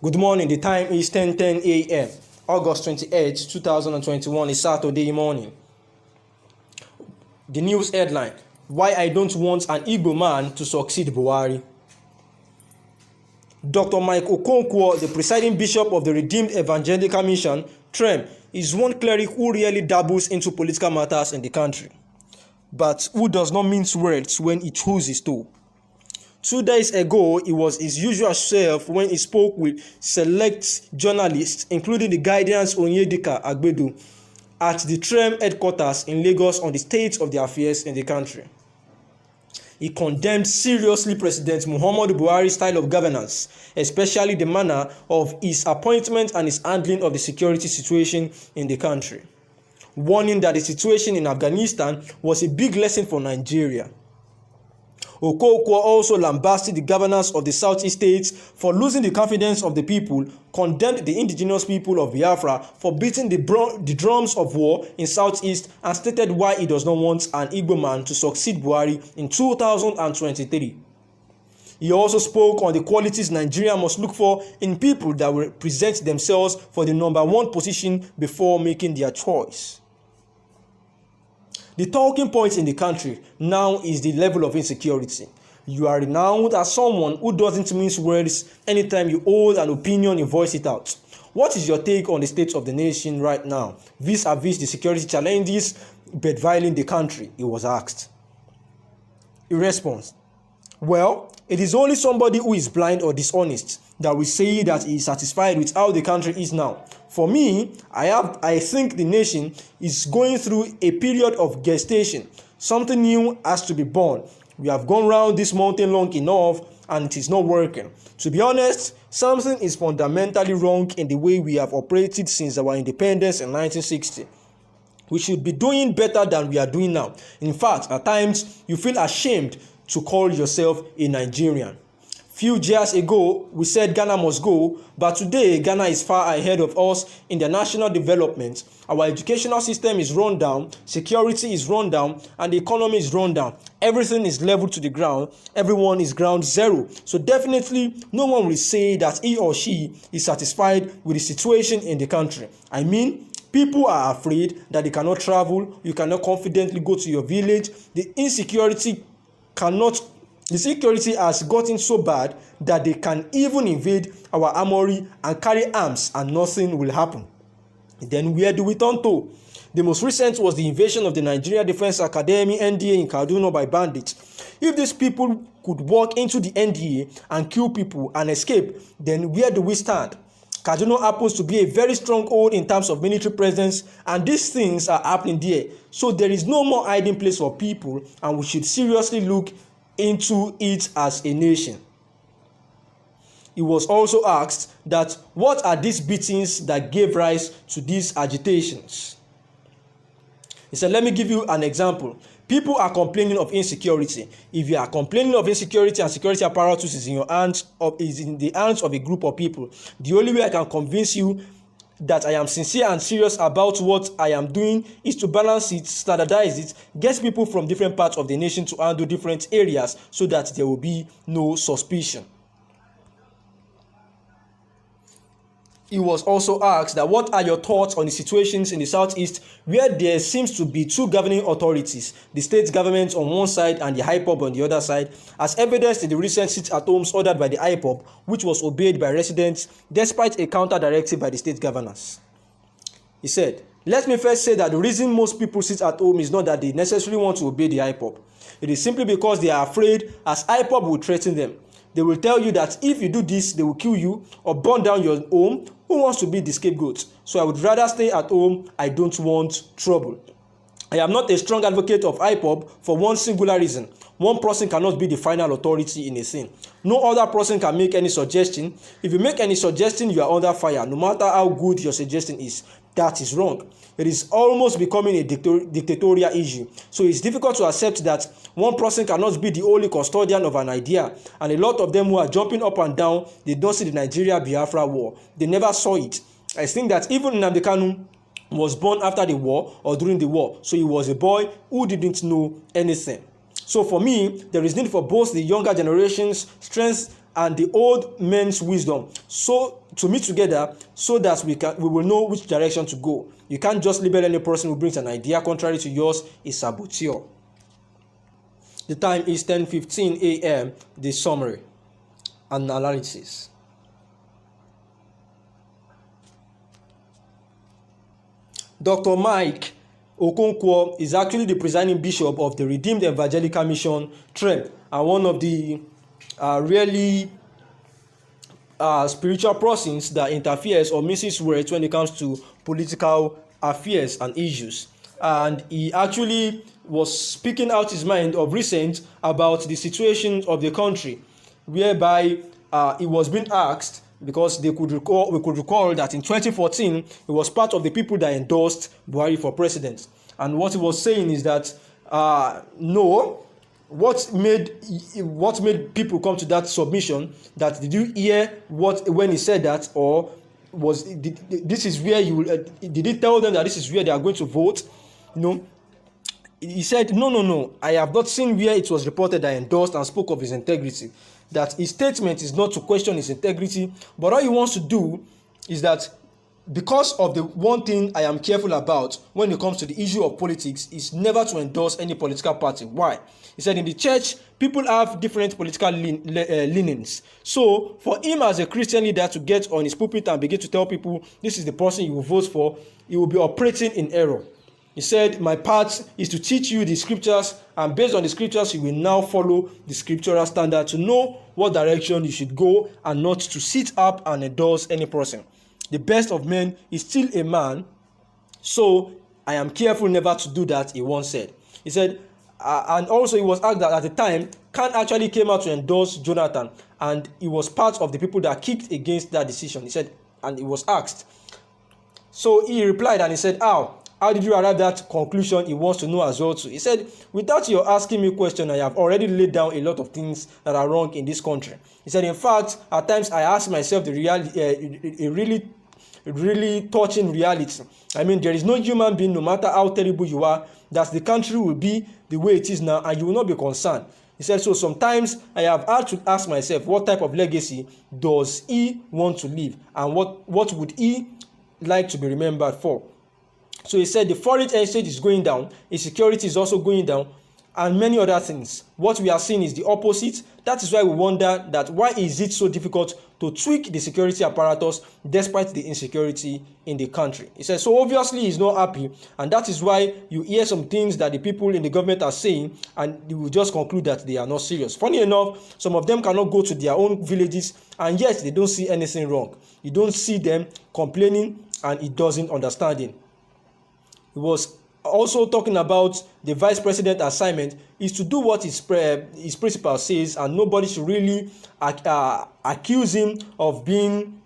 Good morning, the time is 10:10 a.m. August 28, 2021 is Saturday morning. The news headline: Why I don't want an Igbo man to succeed Buhari. Dr. Mike Okonkwo, the presiding bishop of the Redeemed Evangelical Mission, TREM, is one cleric who really dabbles into political matters in the country, but who does not mince words when he chooses to. 2 days ago, he was his usual self when he spoke with select journalists, including the Guardian's Onyedika Agbedu, at the TREM headquarters in Lagos on the state of the affairs in the country. He condemned seriously President Muhammadu Buhari's style of governance, especially the manner of his appointment and his handling of the security situation in the country, warning that the situation in Afghanistan was a big lesson for Nigeria. Okonkwo also lambasted the governors of the southeast states for losing the confidence of the people, condemned the indigenous people of Biafra for beating the drums of war in southeast, and stated why he does not want an Igbo man to succeed Buhari in 2023. He also spoke on the qualities Nigeria must look for in people that will present themselves for the number one position before making their choice. The talking point in the country now is the level of insecurity. You are renowned as someone who doesn't mince words anytime you hold an opinion, you voice it out. What is your take on the state of the nation right now, vis-a-vis the security challenges bedeviling the country? He was asked. He responds, well, it is only somebody who is blind or dishonest that will say that he is satisfied with how the country is now. For me, I think the nation is going through a period of gestation. Something new has to be born. We have gone round this mountain long enough and it is not working. To be honest, something is fundamentally wrong in the way we have operated since our independence in 1960. We should be doing better than we are doing now. In fact, at times, you feel ashamed to call yourself a Nigerian. Few years ago, we said Ghana must go, but today Ghana is far ahead of us in their national development. Our educational system is run down, security is run down, and the economy is run down. Everything is leveled to the ground. Everyone is ground zero. So definitely, no one will say that he or she is satisfied with the situation in the country. I mean, people are afraid that they cannot travel. You cannot confidently go to your village. The security has gotten so bad that they can even invade our armory and carry arms and nothing will happen. Then where do we turn to? The most recent was the invasion of the Nigeria Defense Academy (NDA) in Kaduna by bandits. If these people could walk into the NDA and kill people and escape, then where do we stand? Kaduna happens to be a very stronghold in terms of military presence, and these things are happening there. So there is no more hiding place for people, and we should seriously look into it as a nation. He was also asked that what are these beatings that gave rise to these agitations? He said, let me give you an example. People are complaining of insecurity. If you are complaining of insecurity and security apparatus is in the hands of a group of people, the only way I can convince you that I am sincere and serious about what I am doing is to balance it, standardize it, get people from different parts of the nation to handle different areas so that there will be no suspicion. He was also asked that what are your thoughts on the situations in the southeast where there seems to be two governing authorities, the state government on one side and the IPOB on the other side, as evidenced in the recent sit-at-homes ordered by the IPOB, which was obeyed by residents despite a counter-directive by the state governors. He said, let me first say that the reason most people sit at home is not that they necessarily want to obey the IPOB. It is simply because they are afraid as IPOB will threaten them. They will tell you that if you do this, they will kill you or burn down your home. Who wants to be the scapegoat? So I would rather stay at home. I don't want trouble. I am not a strong advocate of IPOB for one singular reason. One person cannot be the final authority in a thing. No other person can make any suggestion. If you make any suggestion, you are under fire, no matter how good your suggestion is. That is wrong. It is almost becoming a dictatorial issue. So it's difficult to accept that one person cannot be the only custodian of an idea. And a lot of them who are jumping up and down, they don't see the Nigeria-Biafra war. They never saw it. I think that even Nnamdi Kanu was born after the war or during the war. So he was a boy who didn't know anything. So for me, there is need for both the younger generation's strength and the old men's wisdom, so to meet together so that we will know which direction to go. You can't just label any person who brings an idea contrary to yours a saboteur. The time is 10:15 a.m. The summary and analysis. Dr. Mike Okonkwo is actually the presiding bishop of the Redeemed Evangelical Mission TREM, and one of the really spiritual persons that interferes or misses words when it comes to political affairs and issues. And he actually was speaking out his mind of recent about the situation of the country, whereby he was being asked, because we could recall that in 2014 he was part of the people that endorsed Buhari for president. And what he was saying is that no, what made people come to that submission? That did you hear when he said that, or this is where you did he tell them that this is where they are going to vote? He said no, I have not seen where it was reported that endorsed and spoke of his integrity. That his statement is not to question his integrity, but all he wants to do is that, because of the one thing I am careful about when it comes to the issue of politics, is never to endorse any political party. Why? He said in the church, people have different political leanings. So for him as a Christian leader to get on his pulpit and begin to tell people this is the person you will vote for, he will be operating in error. He said, my part is to teach you the scriptures, and based on the scriptures, you will now follow the scriptural standard to know what direction you should go, and not to sit up and endorse any person. The best of men is still a man, so I am careful never to do that, he once said. He said, and also he was asked that at the time, Khan actually came out to endorse Jonathan, and he was part of the people that kicked against that decision. He said, and he was asked. So he replied and he said, how did you arrive at that conclusion? He wants to know as well too. He said, without your asking me a question, I have already laid down a lot of things that are wrong in this country. He said, in fact, at times I ask myself a really touching reality. I mean, there is no human being, no matter how terrible you are, that the country will be the way it is now, and you will not be concerned. He said, so sometimes I have had to ask myself, what type of legacy does he want to leave, and what would he like to be remembered for? So he said the foreign exchange is going down, insecurity is also going down, and many other things. What we are seeing is the opposite. That is why we wonder that why is it so difficult to tweak the security apparatus despite the insecurity in the country. He said, so obviously he's not happy, and that is why you hear some things that the people in the government are saying, and you will just conclude that they are not serious. Funny enough, some of them cannot go to their own villages, and yet they don't see anything wrong. You don't see them complaining, and he doesn't understanding. He was also talking about the vice president assignment is to do what his principal says, and nobody should really accuse him of being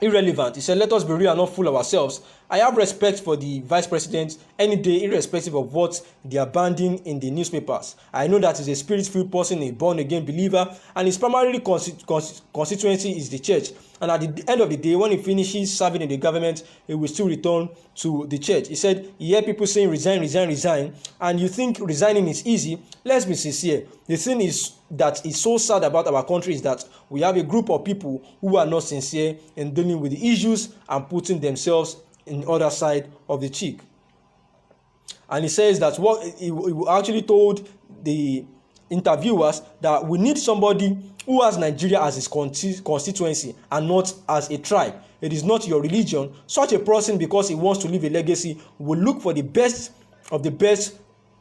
irrelevant. He said, let us be real and not fool ourselves. I have respect for the vice president any day, irrespective of what they are banding in the newspapers. I know that he's a spirit-filled person, a born-again believer, and his primary constituency is the church. And at the end of the day, when he finishes serving in the government, he will still return to the church. He said, you hear people saying resign, resign, resign, and you think resigning is easy. Let's be sincere. The thing is that is so sad about our country is that we have a group of people who are not sincere in dealing with the issues and putting themselves in the other side of the cheek. And he says that what he actually told the interviewers that we need somebody who has Nigeria as his constituency and not as a tribe. It is not your religion. Such a person, because he wants to leave a legacy, will look for the best of the best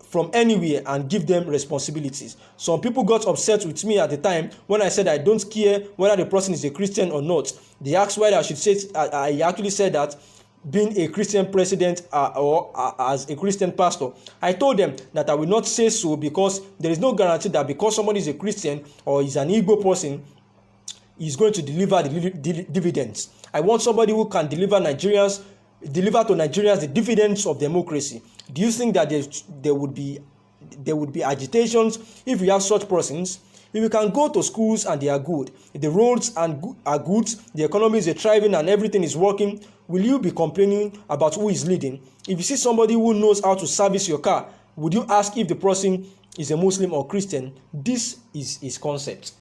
from anywhere and give them responsibilities. Some people got upset with me at the time when I said I don't care whether the person is a Christian or not. They asked why I should say I actually said that being a Christian president or as a Christian pastor. I told them that I will not say so because there is no guarantee that because somebody is a Christian or is an Igbo person, is going to deliver the dividends. I want somebody who can deliver to Nigerians the dividends of democracy. Do you think that there would be agitations if we have such persons? If you can go to schools and they are good, if the roads are good, the economy is thriving and everything is working, will you be complaining about who is leading? If you see somebody who knows how to service your car, would you ask if the person is a Muslim or Christian? This is his concept.